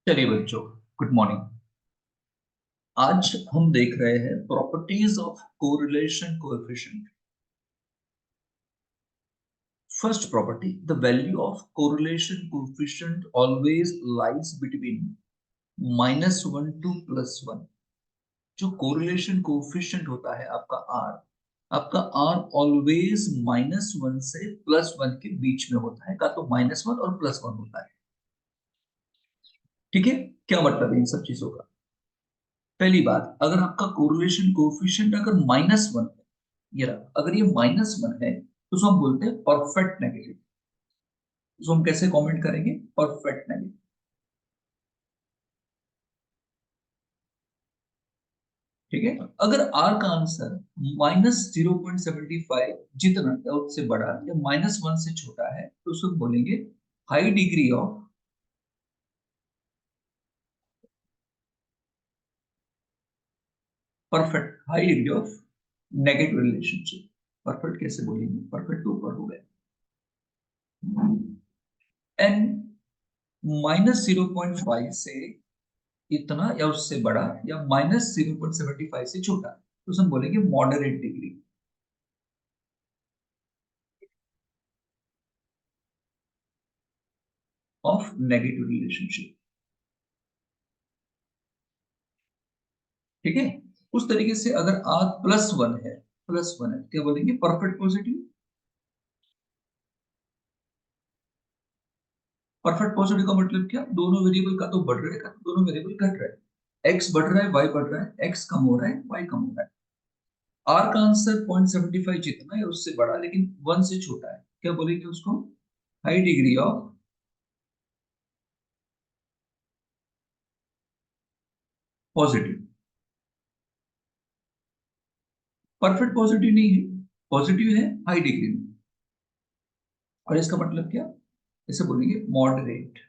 चलिए बच्चों, good morning. आज हम देख रहे हैं properties of correlation coefficient. First property, the value of correlation coefficient always lies between -1 to +1। जो कोरिलेशन कोएफिशिएंट होता है आपका आर ऑलवेज -1 से +1 के बीच में होता है, का तो -1 और +1 होता है। ठीक है, क्या मतलब है इन सब चीजों का? पहली बात, अगर आपका कोरिलेशन कोएफिशिएंट अगर -1 है, ये रहा, अगर ये -1 है तो उसको हम बोलते हैं परफेक्ट नेगेटिव। उसको हम कैसे कमेंट करेंगे? Perfect negative. ठीक है, अगर आर का आंसर -0.75 जितना या उससे बड़ा या -1 से छोटा है तो उसको बोलेंगे high degree of perfect, high degree of negative relationship. Perfect कैसे बोलेंगे? परफेक्ट तो ऊपर हो गया। एन -0.5 से इतना या उससे बड़ा या -0.75 से छोटा तो उसे हम बोलेंगे moderate degree of negative relationship. ठीक है, उस तरीके से अगर आर प्लस वन है क्या बोलेंगे? Perfect positive. परफेक्ट पॉजिटिव का मतलब क्या? दोनों वेरिएबल का तो बढ़ रहा है, का तो दोनों वेरिएबल घट रहा है। एक्स बढ़ रहा है, वाई बढ़ रहा है, एक्स कम हो रहा है, वाई कम हो रहा है। आर का आंसर 0.75 जितना है उससे बड़ा लेकिन 1 से छोटा है, क्या बोलेंगे उसको? High degree of positive. Perfect positive नहीं है, पॉजिटिव है हाई डिग्री में। और इसका मतलब क्या? इसे बोलेंगे moderate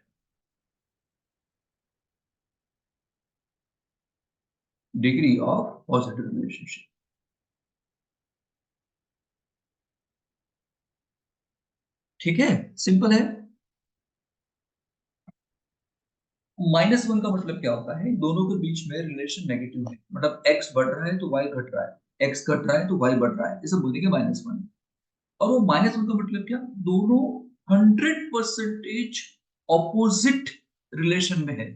degree of positive relationship. ठीक है, सिंपल है। -1 का मतलब क्या होता है? दोनों के बीच में रिलेशन नेगेटिव है, मतलब एक्स बढ़ रहा है तो वाई घट रहा है, एक्स घट रहा है तो वाई बढ़ रहा है, इसे बोलेंगे -1। और वो -1 का मतलब क्या? दोनों 100% ऑपोजिट रिलेशन में है।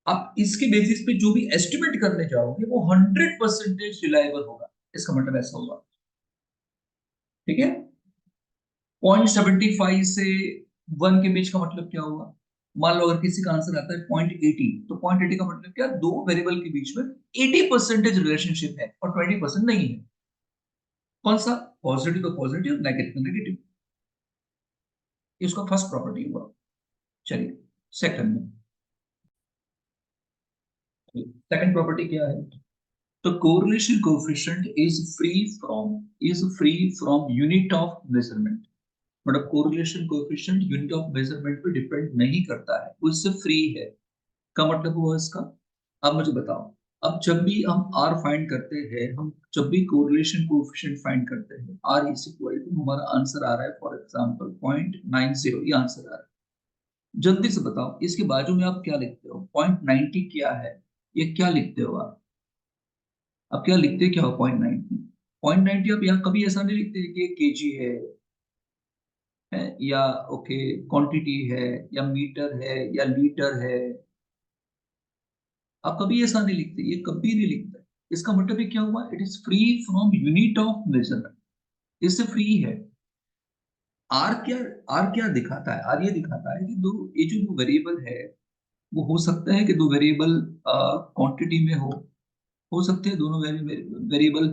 आप इसके बेसिस पे जो भी एस्टिमेट करने जाओगे वो 100% रिलायबल होगा, इसका मतलब ऐसा होगा। ठीक है, 0.75 से 1 के बीच का मतलब क्या होगा? मान लो अगर किसी का आंसर आता है 0.80, तो 0.80 का मतलब क्या? दो वेरिएबल के बीच में 80% रिलेशनशिप है और 20% नहीं है। कौन सा? पॉजिटिव तो पॉजिटिव, नेगेटिव तो नेगेटिव। ये उसका फर्स्ट प्रॉपर्टी हुआ। चलिए, सेकंड में, सेकंड प्रॉपर्टी क्या है? तो correlation coefficient is free from unit of measurement. मतलब correlation coefficient unit of measurement पे डिपेंड नहीं करता है, वो इससे फ्री है। का मतलब हुआ इसका। अब मुझे बताओ, अब जब भी हम आर फाइंड करते हैं, हम जब भी कोरिलेशन कोएफिशिएंट फाइंड करते हैं, आर इज इक्वल टू, हमारा आंसर आ रहा है फॉर एग्जांपल 0.90, ये आंसर आ रहा है। जल्दी से बताओ इसके बाजू में आप क्या लिखते हो? 0.90 क्या है? ये क्या लिखते हो आप? अब क्या लिखते क्या हो 0.90? 0.90 आप यहाँ कभी ऐसा नहीं लिखते कि ये केजी है या ओके क्वांटिटी है या मीटर है या लीटर है। आप कभी ऐसा नहीं लिखते, ये कभी नहीं लिखते। इसका मतलब ये क्या हुआ? It is free from unit of measurement, इससे फ्री है। आर क्या? आर क्या दिखाता है? आर ये दिखाता है कि ये जो दो वेरिएबल है, वो हो सकता है कि दो वेरिएबल क्वांटिटी में हो सकते हैं दोनों वेरिएबल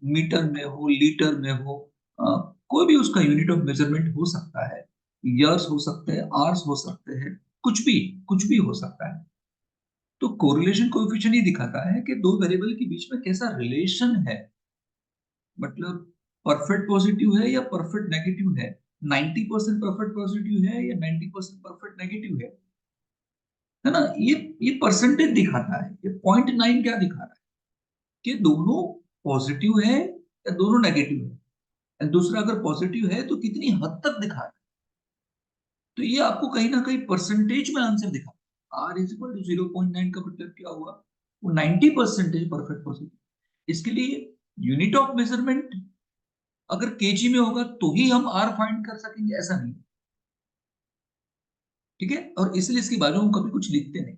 मीटर में हो, लीटर में हो, अ, कोई भी उसका यूनिट ऑफ मेजरमेंट हो सकता है। ईयर्स हो सकते हैं, आवर्स हो सकते हैं, कुछ भी हो सकता है। तो कोरिलेशन कोएफिशिएंट ही दिखाता है कि दो वेरिएबल के बीच में कैसा रिलेशन है। मतलब परफेक्ट पॉजिटिव है या परफेक्ट नेगेटिव है, 90% परफेक्ट पॉजिटिव है या 90% परफेक्ट नेगेटिव है ना? ये परसेंटेज दिखाता है। ये 0.9 क्या दिखा रहा है? कि दोनों पॉजिटिव है या दोनों नेगेटिव है। और दूसरा, अगर पॉजिटिव है तो कितनी हद तक दिखा रहा है। तो ये आपको कहीं ना कहीं परसेंटेज में आंसर दिखा। आर इज इक्वल टू 0.9 का मतलब क्या हुआ, वो 90% परफेक्ट पॉसिबल। इसके लिए यूनिट ऑफ मेजरमेंट अगर केजी में होगा तो ही हम आर फाइंड कर सकेंगे, ऐसा नहीं। ठीक है, और इसलिए इसकी बाजू में कभी कुछ लिखते नहीं।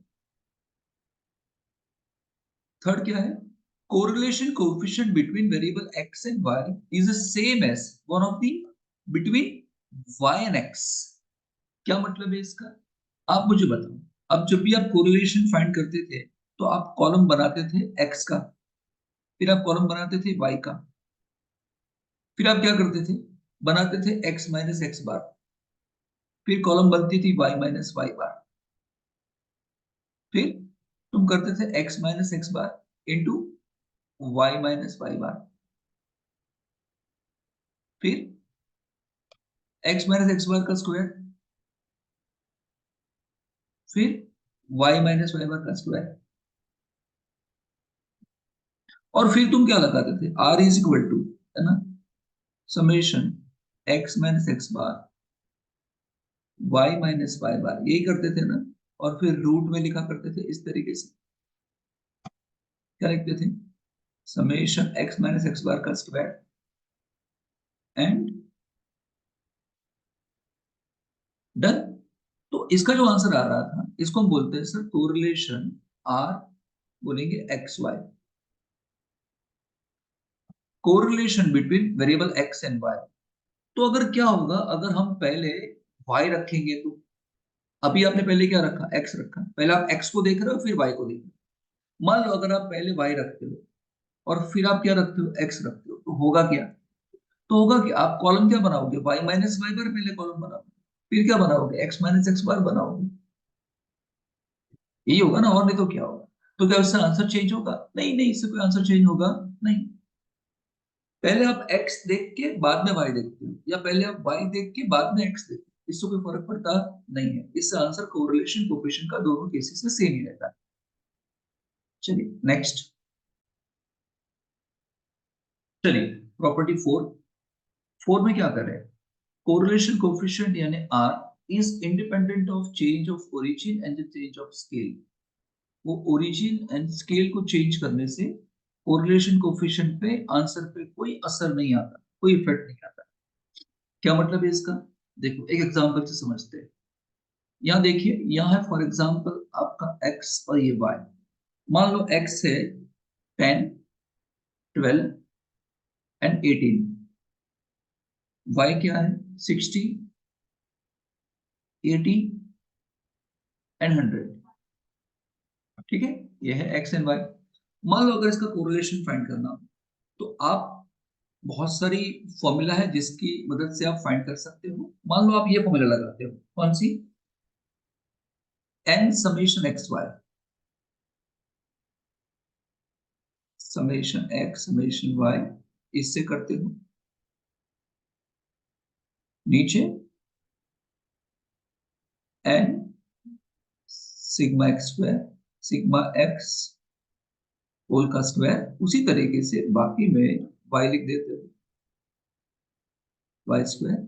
थर्ड क्या है, correlation coefficient between variable x and y is the same as one of the between y and x। क्या मतलब है इसका, आप मुझे बताओ। अब जब भी आप कोरिलेशन फाइंड करते थे तो आप कॉलम बनाते थे x का, फिर आप कॉलम बनाते थे y का, फिर आप क्या करते थे, बनाते थे x माइनस एक्स बार, फिर कॉलम बनती थी y माइनस वाई बार, फिर तुम करते थे x minus x bar into Y minus Y बार, फिर x माइनस एक्स बार का स्क्वायर, फिर y माइनस वाई बार का स्क्वायर, और फिर तुम क्या लगाते थे, r इज इक्वल टू, है ना, समेशन x माइनस एक्स बार y माइनस वाई बार, यही करते थे ना। और फिर रूट में लिखा करते थे इस तरीके से, क्या लिखते थे, समेशन x माइनस एक्स बार का स्क्वायर एंड डन। तो इसका जो आंसर आ रहा था इसको हम बोलते हैं सर कोरिलेशन आर, बोलेंगे X Y, correlation between variable X and Y. तो अगर क्या होगा, अगर हम पहले y रखेंगे तो, अभी आपने पहले क्या रखा, x रखा, पहले आप x को देख रहे हो फिर y को देख रहे हो। मान लो अगर आप पहले y रखते हो और फिर आप क्या रखते हो, x रखते हो, तो होगा क्या, तो होगा कि आप कॉलम क्या बनाओगे, y माइनस वाई बार पहले कॉलम बनाओगे, फिर क्या बनाओगे, x माइनस एक्स बार बनाओगे। यही होगा ना, और नहीं तो क्या होगा। तो क्या उससे आंसर चेंज होगा, नहीं नहीं, इससे कोई आंसर चेंज होगा नहीं। पहले आप x देख के बाद में y देखते हो, या पहले आप y देख के बाद में x देखते हो, इससे कोई फर्क पड़ता नहीं है। इससे आंसर कोरिलेशन कोएफिशिएंट का दोनों केसेस में सेम ही रहता है। चलिए नेक्स्ट, चलिए प्रॉपर्टी फोर। फोर में क्या कर रहे हैं, कोरिलेशन कोएफिशिएंट यानी r is independent of change of origin and the change of scale. वो ओरिजिन एंड स्केल को चेंज करने से कोरिलेशन कोएफिशिएंट पे, आंसर पे कोई असर नहीं आता, कोई इफेक्ट नहीं आता। क्या मतलब है इसका, देखो एक एग्जांपल से समझते हैं। यहाँ देखिए, यहाँ है फॉर एग्जांपल आपका x और ये y। मान लो x है 10, 12 एंड 18, y क्या है 60, 80 एंड 100। ठीक है, ये है x एंड y। मान लो अगर इसका कोरिलेशन फाइंड करना हो, तो आप, बहुत सारी फॉर्मूला है जिसकी मदद से आप फाइंड कर सकते हो। मान लो आप ये फॉर्मूला लगाते हो, कौन सी, n summation X Y, summation x summation y, इससे करते हो नीचे n sigma X square, sigma X whole का स्क्वायर, उसी तरीके से बाकी में y लिख देते हो, y square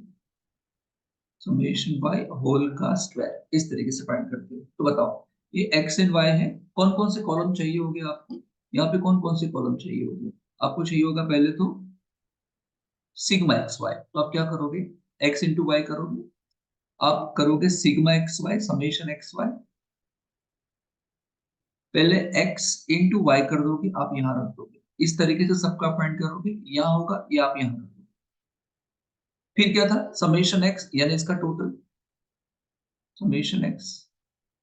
summation y whole का स्क्वायर, इस तरीके से फाइंड करते हो। तो बताओ, ये x एंड y है, कौन कौन से कॉलम चाहिए होंगे आपको, यहाँ पे कौन कौन से कॉलम चाहिए होंगे, आपको चाहिए होगा पहले तो सिग्मा एक्स वाई। तो आप क्या करोगे, x इंटू वाई करोगे, आप करोगे sigma X Y summation X Y, पहले x इंटू वाई कर दोगे, आप यहाँ रख दोगे, इस तरीके से सबका फाइंड करोगे, यहाँ होगा ये आप यहाँ रख दोगे। फिर क्या था, समेशन x यानी इसका टोटल, समेशन x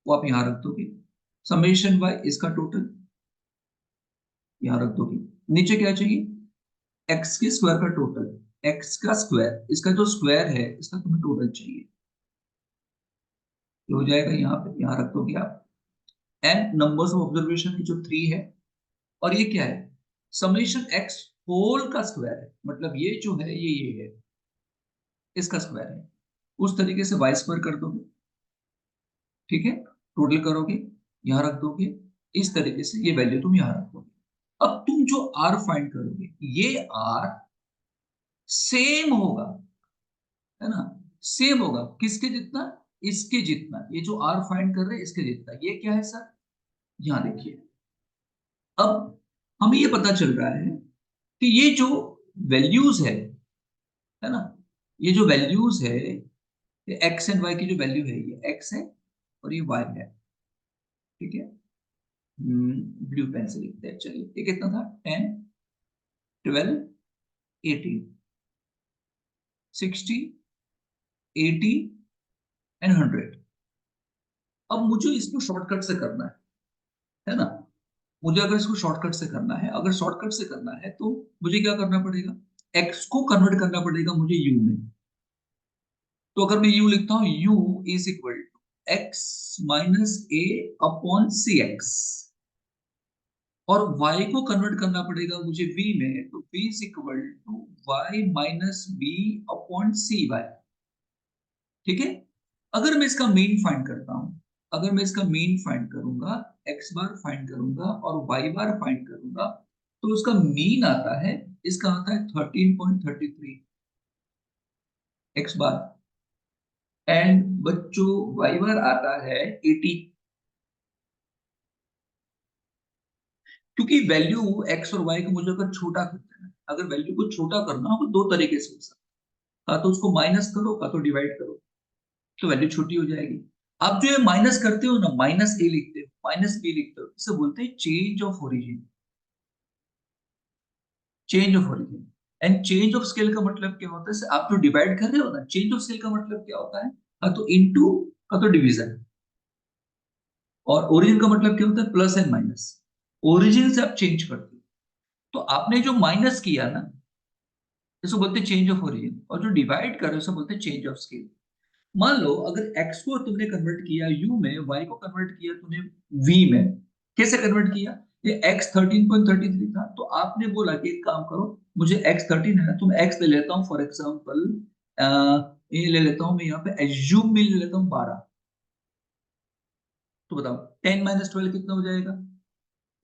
वो आप यहाँ रख दोगे, समेशन y इसका टोटल यहाँ रख दोगे। नीचे क्या चाहिए, x के स्क्वायर का टोटल, x का स्क्वायर, इसका जो स्क्वायर है इसका तुम्हें टोटल चाहिए, ये हो जाएगा यहाँ पे, यहाँ रख दोगे आप। एंड नंबर्स ऑफ ऑब्जर्वेशन की जो 3 है, और ये क्या है, समेशन x होल का स्क्वायर है, मतलब ये जो है ये है, इसका स्क्वायर है। उस तरीके से y स्क्वायर कर दोगे, ठीक है, टोटल करोगे, यहाँ रख दोगे, इस तरीके से ये वैल्यू तुम यहाँ रख दोगे। अब तुम जो r फाइंड करोगे, ये r सेम होगा, है ना, सेम होगा किसके जितना, इसके जितना, ये जो r फाइंड कर रहे हैं इसके जितना, ये क्या है सर, यहां देखिए। अब हमें ये पता चल रहा है कि ये जो वैल्यूज है ना, ये जो वैल्यूज है, ये x एंड y की जो वैल्यू है, ये x है और ये y है, ठीक है। ब्लू पेन से लिखते हैं, चलिए। ये कितना था, 10, 12, 18, 60, 80 एंड 100। अब मुझे इसको शॉर्टकट से करना है ना। मुझे अगर इसको शॉर्टकट से करना है, अगर शॉर्टकट से करना है तो मुझे क्या करना पड़ेगा, x को कन्वर्ट करना पड़ेगा मुझे u में। तो अगर मैं u लिखता हूं, u is equal to x minus A upon C X, और y को कन्वर्ट करना पड़ेगा मुझे v में, तो v is equal to y minus B upon C Y, ठीक है। अगर मैं इसका मीन फाइंड करता हूं, अगर मैं इसका मीन फाइंड करूंगा, x बार फाइंड करूंगा और y बार फाइंड करूंगा, तो उसका मीन आता है, इसका आता है 13.33 x बार, एंड बच्चों y बार आता है 80। क्योंकि वैल्यू x और y को मुझे अगर छोटा कर देना है, अगर वैल्यू को छोटा करना हो तो दो तरीके से हो सकता है, तो उसको माइनस करो तो डिवाइड करो, तो वैल्यू छोटी हो जाएगी। आप जो ये माइनस करते हो ना, माइनस ए लिखते हो, माइनस बी लिखते हो, इसे बोलते हैं change of origin, change of origin. And change of scale का मतलब क्या होता है, आप जो डिवाइड कर रहे हो ना, चेंज ऑफ स्केल का मतलब क्या होता है, तो इनटू तो डिवीजन, और ओरिजिन का मतलब क्या होता है, प्लस एंड माइनस। ओरिजिन से आप चेंज करते हो, तो आपने जो माइनस किया ना, इसको बोलते हैं चेंज ऑफ ओरिजिन, और जो डिवाइड कर रहे हो उसे बोलते हैं चेंज ऑफ स्केल। मान लो अगर x को तुमने कन्वर्ट किया u में, y को कन्वर्ट किया तुमने v में, कैसे कन्वर्ट किया, ये x 13.33 था, तो आपने बोला कि एक काम करो, मुझे x 13 है ना, तो मैं x ले लेता हूँ, फॉर एग्जाम्पल ये ले लेता हूँ मैं, यहाँ पे एज्यूम में ले लेता हूँ 12। तो बताओ 10 माइनस 12 कितना हो जाएगा,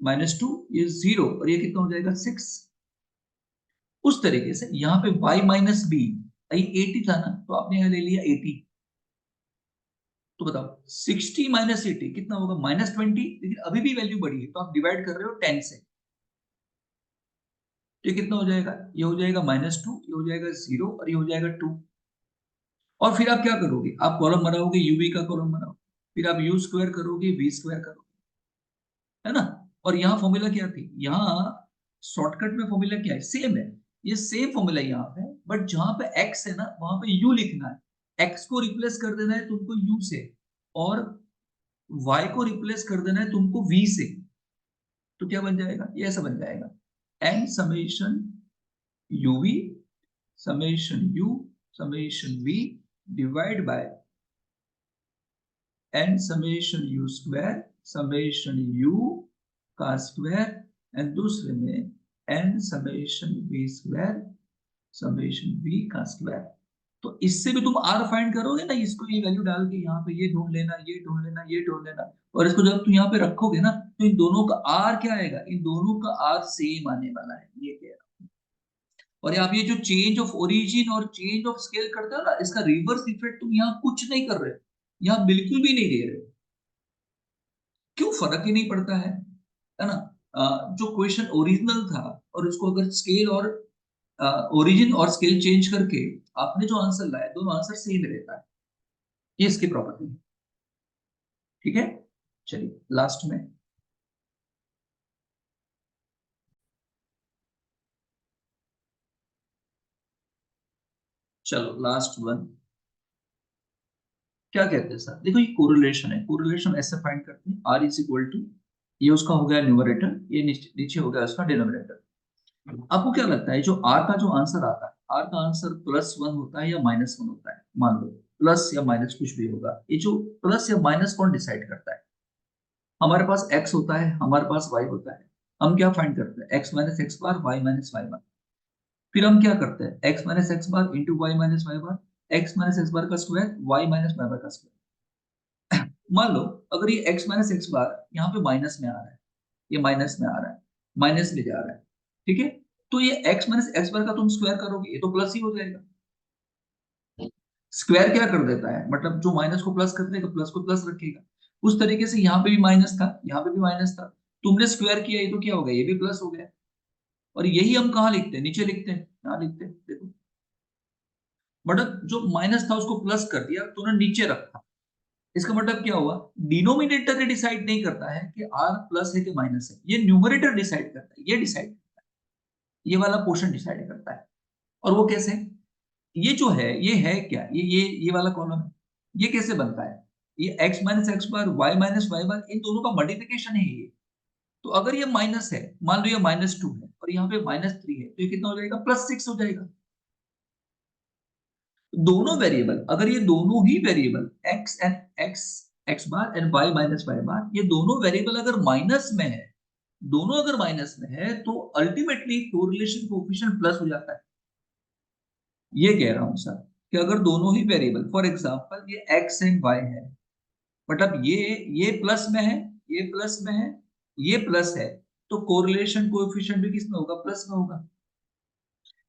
-2, ये 0, और ये कितना हो जाएगा 6। उस तरीके से यहाँ पे y माइनस बी, ये 80 था ना, तो आपने यहाँ ले लिया 80। तो बताओ 60 माइनस 80 कितना होगा, -20, लेकिन अभी भी वैल्यू बढ़ी है, तो आप डिवाइड कर रहे हो 10 से, तो ये कितना हो जाएगा, ये हो जाएगा -2, ये हो जाएगा 0, और ये हो जाएगा 2। और फिर आप क्या करोगे, आप कॉलम बनाओगे, यूवी का कॉलम बनाओगे, फिर आप यू स्क्वायर करोगे, वी स्क्वायर करोगे, है ना। और यहाँ फॉर्मूला क्या थी, यहाँ शॉर्टकट में फॉर्मूला क्या है, सेम है, ये सेम फॉर्मूला यहाँ पे, बट जहां पे x है ना, वहां पे u लिखना है, x को रिप्लेस कर देना है तुमको u से, और y को रिप्लेस कर देना है तुमको v से। तो क्या बन जाएगा, ये ऐसा बन जाएगा, n summation uv summation u summation v divide by n summation u square summation u का स्क्वायर, एंड दूसरे में n summation v square summation v का स्क्वायर। तो इससे भी तुम r फाइंड करोगे ना, इसको ये वैल्यू डाल के यहाँ पे ये ढूंढ लेना, ये ढूंढ लेना, ये ढूंढ लेना, और इसको जब तुम यहाँ पे रखोगे ना, तो इन दोनों का r क्या आएगा, इन दोनों का r सेम आने वाला है, ये कह रहा हूं। और आप ये जो चेंज ऑफ ओरिजिन और चेंज ऑफ स्केल करते हो ना, इसका रिवर्स इफेक्ट तुम यहाँ कुछ नहीं कर रहे हो, यहाँ बिल्कुल भी नहीं दे रहे हो। क्यों, फर्क ही नहीं पड़ता है ना। जो क्वेश्चन ओरिजिनल था, और उसको अगर स्केल और ओरिजिन और स्केल चेंज करके आपने जो आंसर लाया, दोनों आंसर सेम रहता है, ये इसकी प्रॉपर्टी है, ठीक है। चलिए लास्ट में, चलो लास्ट वन, क्या कहते हैं सर, देखो ये कोरिलेशन है, कोरिलेशन ऐसे फाइंड करते हैं, आर इज इक्वल टू, ये उसका हो गया न्यूमरेटर, ये नीचे हो गया उसका डिनोमिनेटर। आपको क्या लगता है, जो आर का जो आंसर आता है, आर का आंसर +1 होता है या -1 होता है, मान लो प्लस या माइनस कुछ भी होगा, ये जो प्लस या माइनस कौन डिसाइड करता है, हमारे पास x होता है, हमारे पास y होता है, हम क्या फाइंड करते हैं, x माइनस एक्स बार, y माइनस वाई बार। फिर हम क्या करते हैं, x minus x bar into Y minus Y बार, x माइनस एक्स बार का स्क्वायर, y माइनस वाई बार का स्क्वायर। मान लो अगर ये x माइनस एक्स बार यहाँ पे माइनस में आ रहा है, ये माइनस में आ रहा है, माइनस में जा रहा है, ठीक है, तो ये x माइनस एक्स बार का तुम स्क्वायर करोगे, ये तो प्लस ही हो जाएगा। स्क्वायर क्या कर देता है, मतलब जो माइनस को प्लस कर देगा प्लस को प्लस रखेगा। उस तरीके से यहाँ पे भी माइनस था, यहाँ पे भी माइनस था, तुमने स्क्वायर किया, ये तो क्या हो गया, ये भी प्लस हो गया। और यही हम कहाँ लिखते हैं, नीचे लिखते हैं, यहाँ लिखते हैं, देखो। मतलब जो माइनस था उसको प्लस कर दिया, तूने नीचे रखा। इसका मतलब क्या हुआ, डिनोमिनेटर डिसाइड नहीं करता है कि आर प्लस है कि माइनस है, ये न्यूमरेटर डिसाइड करता है, ये डिसाइड, ये वाला पोर्शन डिसाइड करता है। और वो कैसे, ये जो है ये है क्या, ये वाला कॉलम है, ये कैसे बनता है, ये x माइनस एक्स बार वाई माइनस वाई बार, इन दोनों का मल्टीप्लिकेशन है ये। तो अगर ये माइनस है, मान लो ये -2 है और यहाँ पे -3 है, तो ये कितना हो जाएगा, +6 हो जाएगा। दोनों वेरिएबल, अगर ये दोनों ही variable X bar and Y minus Y bar, ये दोनों वेरिएबल अगर माइनस में है, दोनों अगर माइनस में है, तो अल्टीमेटली कोरिलेशन कोएफिशिएंट प्लस हो जाता है। ये कह रहा हूं सर, कि अगर दोनों ही वेरिएबल, फॉर एग्जांपल ये एक्स एंड वाई है, मतलब ये प्लस में है, ये प्लस में है, ये प्लस है, तो कोरिलेशन कोएफिशिएंट भी किस में होगा, प्लस में होगा।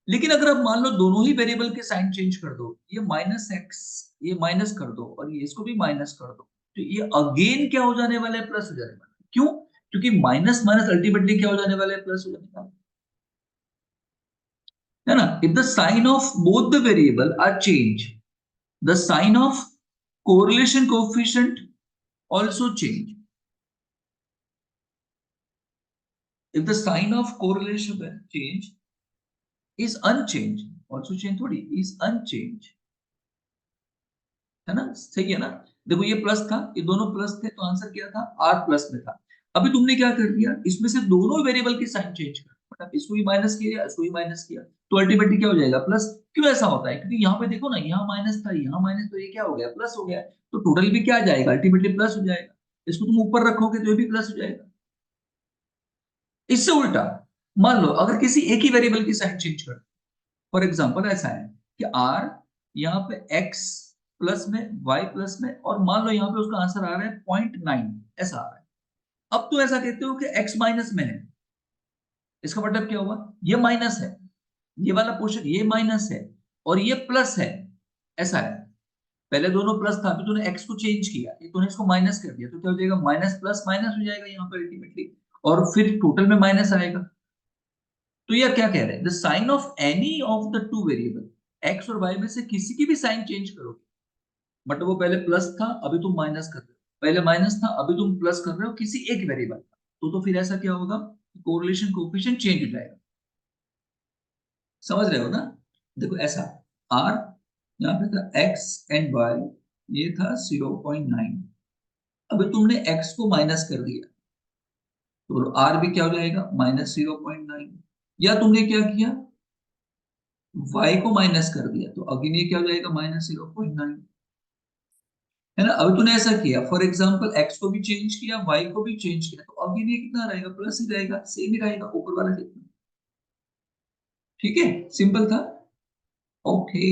लेकिन अगर आप मान लो दोनों ही वेरिएबल के साइन चेंज कर दो, ये -x ये माइनस कर दो और ये इसको भी माइनस कर दो, तो ये अगेन क्या हो जाने वाला है, प्लस हो जाने वाला है। क्यों, क्योंकि माइनस माइनस अल्टीमेटली क्या हो जाने वाला है, प्लस हो जाने वाला है ना। If the sign of both the variable are change, the sign of correlation coefficient also change. If the sign of correlation change is unchanged, also change थोड़ी, is unchanged, है ना, सही है ना। देखो ये प्लस था, ये दोनों प्लस थे, तो आंसर क्या था, आर प्लस में था। अभी तुमने क्या कर दिया, इसमें से दोनों वेरिएबल की साइन चेंज कर, मतलब इसको भी माइनस किया, इसको भी माइनस किया, तो अल्टीमेटली क्या हो जाएगा, प्लस। क्यों ऐसा होता है, क्योंकि यहाँ पे देखो ना, यहाँ माइनस था, यहाँ माइनस, तो ये क्या हो गया, प्लस हो गया। तो टोटल भी क्या आ जाएगा, अल्टीमेटली प्लस हो जाएगा। इसको तुम ऊपर रखोगे तो ये भी प्लस हो जाएगा। इससे उल्टा, मान लो अगर किसी एक ही वेरिएबल की साइन चेंज कर, फॉर एग्जांपल ऐसा है कि आर यहाँ पे x प्लस में, y प्लस में, और मान लो यहाँ पे उसका आंसर आ रहा है 0.9, ऐसा आ रहा है। अब तो ऐसा कहते हो कि x माइनस में है, इसका मतलब क्या हुआ, ये माइनस है, ये वाला पोर्शन ये माइनस है और ये प्लस है, ऐसा है। पहले दोनों प्लस था, अभी तूने x को चेंज किया, ये तूने इसको माइनस कर दिया, तो क्या हो जाएगा, माइनस प्लस माइनस हो जाएगा यहाँ पर अल्टीमेटली, और फिर टोटल में माइनस आएगा। तो यह क्या कह रहे हैं, the sign of any of the two variable x और वाई में से किसी की भी साइन चेंज करोगे, बट वो पहले प्लस था अभी तुम माइनस कर रहे हो, पहले माइनस था अभी तुम प्लस कर रहे हो किसी एक वेरिएबल का, तो फिर ऐसा क्या होगा, कोरिलेशन कोएफिशिएंट चेंज हो जाएगा। समझ रहे हो ना। देखो ऐसा, आर यहाँ पे था एक्स एंड वाई, ये था 0.9, अभी तुमने एक्स को माइनस कर दिया, तो आर भी क्या हो जाएगा, -0.9। या तुमने क्या किया, y को माइनस कर दिया, तो अगेन ये क्या हो जाएगा, -0.9, है ना। अभी तूने ऐसा किया, फॉर एग्जांपल x को भी चेंज किया, y को भी चेंज किया, तो अगेन ये कितना रहेगा, प्लस ही रहेगा, सेम ही रहेगा ऊपर वाला कितना। ठीक है, सिंपल था। ओके।